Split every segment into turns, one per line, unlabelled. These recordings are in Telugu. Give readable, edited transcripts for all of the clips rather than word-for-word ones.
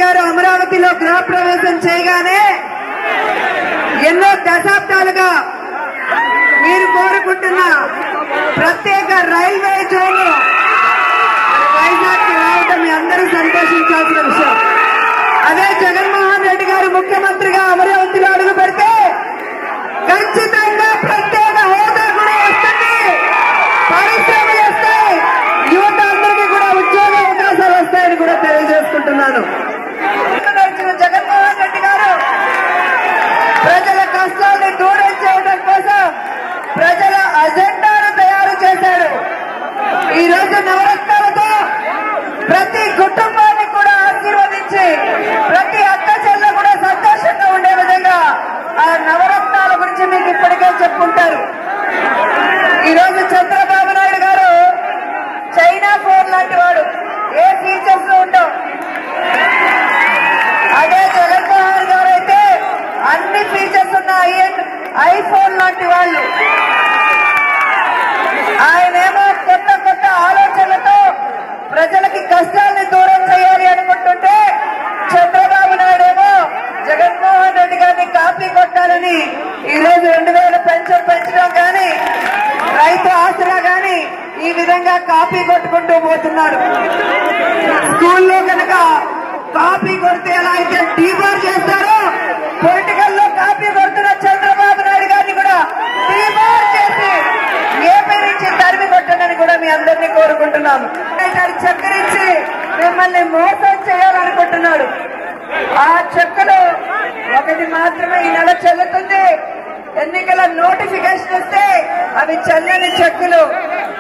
గారు అమరావతిలో గృహ ప్రవేశం చేయగానే ఎన్నో దశాబ్దాలుగా మీరు కోరుకుంటున్న ప్రత్యేక రైల్వే జోన్ వైజాగ్ రావడం మీ అందరూ సంతోషించాల్సిన విషయం. అదే జగన్మోహన్ రెడ్డి గారు ముఖ్యమంత్రిగా అమరావతిలో అడుగు పెడితే ఖచ్చితంగా ప్రత్యేక హోదా కూడా వస్తుంది, పరిశ్రమలు వస్తాయి, యువత అందరికీ కూడా ఉద్యోగ అవకాశాలు వస్తాయని కూడా తెలియజేసుకుంటున్నాను. జగన్మోహన్ రెడ్డి గారు ప్రజల కష్టాన్ని దూరం చేయడం కోసం ప్రజల అజెండాను తయారు చేశాడు. ఈ రోజు నవరత్నాలతో ప్రతి కుటుంబాన్ని కూడా ఆశీర్వదించి ప్రతి అక్క చెల్లె కూడా సంతోషంగా ఉండే విధంగా ఆ నవరత్నాల గురించి మీకు ఇప్పటికే చెప్పుకుంటారు. ఈ రోజు చంద్రబాబు నాయుడు గారు చైనా ఫోన్ లాంటి వాడు, ఏ ఫీచర్స్ ఉండవు. అదే జగన్మోహన్ గారు అయితే అన్ని ఫీచర్స్ ఉన్న ఐఫోన్ లాంటి వాళ్ళు. ఆయనేమో కొత్త కొత్త ఆలోచనలతో ప్రజలకి కష్టాన్ని దూరం చేయాలి అనుకుంటుంటే చంద్రబాబు నాయుడు ఏమో జగన్మోహన్ రెడ్డి గారిని కాపీ కొట్టాలని ఈ రోజు 2000 పెన్షన్ పెంచడం కానీ రైతు ఆసరా కానీ ఈ విధంగా కాపీ కొట్టుకుంటూ పోతున్నాడు. స్కూల్లో కనుక కాపీ కొడితే ఎలా అయితే డీబార్ చేస్తారో పొలిటికల్ లో కాపీ కొడుతున్న చంద్రబాబు నాయుడు గారిని కూడా డీబార్ చేసి ఏపీ నుంచి తరిమి కొట్టండి కూడా మీ అందరినీ కోరుకుంటున్నాను. చక్కరించి మిమ్మల్ని మోసం చేయాలనుకుంటున్నాడు. ఆ చెక్కులు ఒకటి మాత్రమే ఈ నెల చెల్లుతుంది. ఎన్నికల నోటిఫికేషన్ వస్తే అవి చెల్లని చెక్కులు.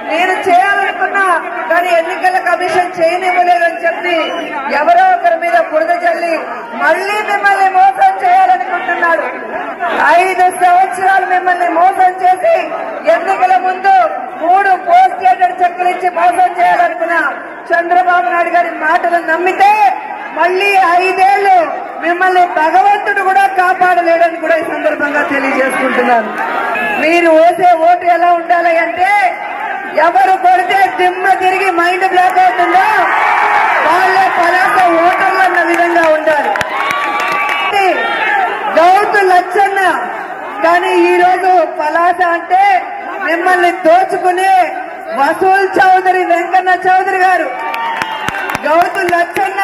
నేను చేయాలనుకున్నా కానీ ఎన్నికల కమిషన్ చేయనివ్వలేదని చెప్పి ఎవరో ఒకరి మీద బురద చల్లి మళ్లీ మిమ్మల్ని మోసం చేయాలనుకుంటున్నాడు. 5 సంవత్సరాలు మిమ్మల్ని మోసం చేసి ఎన్నికల ముందు 3 పోస్ట్ డేటెడ్ చెక్కులు ఇచ్చి మోసం చేయాలనుకున్న చంద్రబాబు నాయుడు గారి మాటలు నమ్మితే మళ్లీ 5 ఏళ్లు మిమ్మల్ని భగవంతుడు కూడా కాపాడలేడని కూడా ఈ సందర్భంగా తెలియజేసుకుంటున్నాను. మీరు వేసే ఓటు ఎలా ఉండాలి అంటే ఎవరు కొడితే దిమ్మ తిరిగి మైండ్ బ్లాక్ అవుతుందో వాళ్ళే పలాస ఓటర్లు అన్న విధంగా ఉండాలి. గౌతు లచ్చన్న కానీ ఈ రోజు పలాస అంటే మిమ్మల్ని దోచుకునే వసూల్ చౌదరి వెంకన్న చౌదరి గారు. గౌతు లచ్చన్న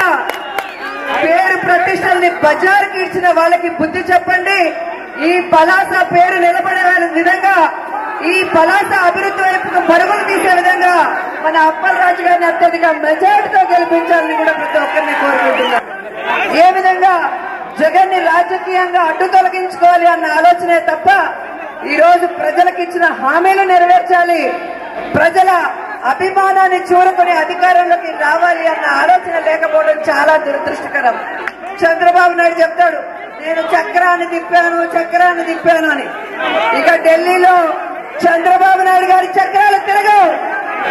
పేరు ప్రతిష్టల్ని బజార్కి ఇచ్చిన వాళ్ళకి బుద్ధి చెప్పండి. ఈ పలాస పేరు నిలబడే విధంగా ఈ పలాస అభివృద్ధి వైపుకు పరుగులు తీసే విధంగా మన అప్పలరాజు గారిని అత్యధిక మెజార్టీతో గెలిపించాలని కూడా ప్రతి ఒక్కరిని కోరుకుంటున్నారు. ఏ విధంగా జగన్ ని రాజకీయంగా అడ్డు తొలగించుకోవాలి అన్న ఆలోచనే తప్ప ఈ రోజు ప్రజలకు ఇచ్చిన హామీలు నెరవేర్చాలి, ప్రజల అభిమానాన్ని చూరుకుని అధికారంలోకి రావాలి అన్న ఆలోచన లేకపోవడం చాలా దురదృష్టకరం. చంద్రబాబు నాయుడు చెప్తాడు నేను చక్రాన్ని తిప్పాను అని. ఇక ఢిల్లీలో చంద్రబాబు నాయుడు గారి చక్రాలు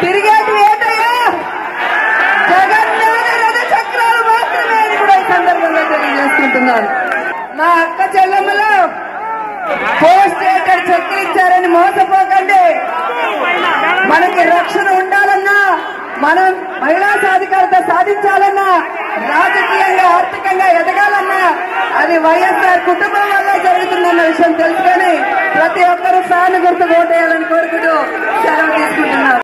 తిరిగేటి ఏంటయ్యా జగన్నాథ రథ చక్రాలు మాత్రమే అని కూడా ఈ సందర్భంగా తెలియజేసుకుంటున్నారు. మా అక్క చెల్లెమ్మలో పోస్ట్ డేటెడ్ చెక్కులు ఇచ్చారని మోసపోకండి. మనకి రక్షణ ఉండాలన్నా, మనం మహిళా సాధికారత సాధించాలన్నా, రాజకీయంగా ఆర్థికంగా ఎదగాలన్నా అది వైఎస్ఆర్ కుటుంబం వల్ల జరుగుతుందన్న విషయం తెలుసుకొని ప్రతి ఒక్కరూ ఫ్యాన్ గుర్తు ఓటేయాలని కోరుకుంటూ సెలవు తీసుకుంటున్నారు.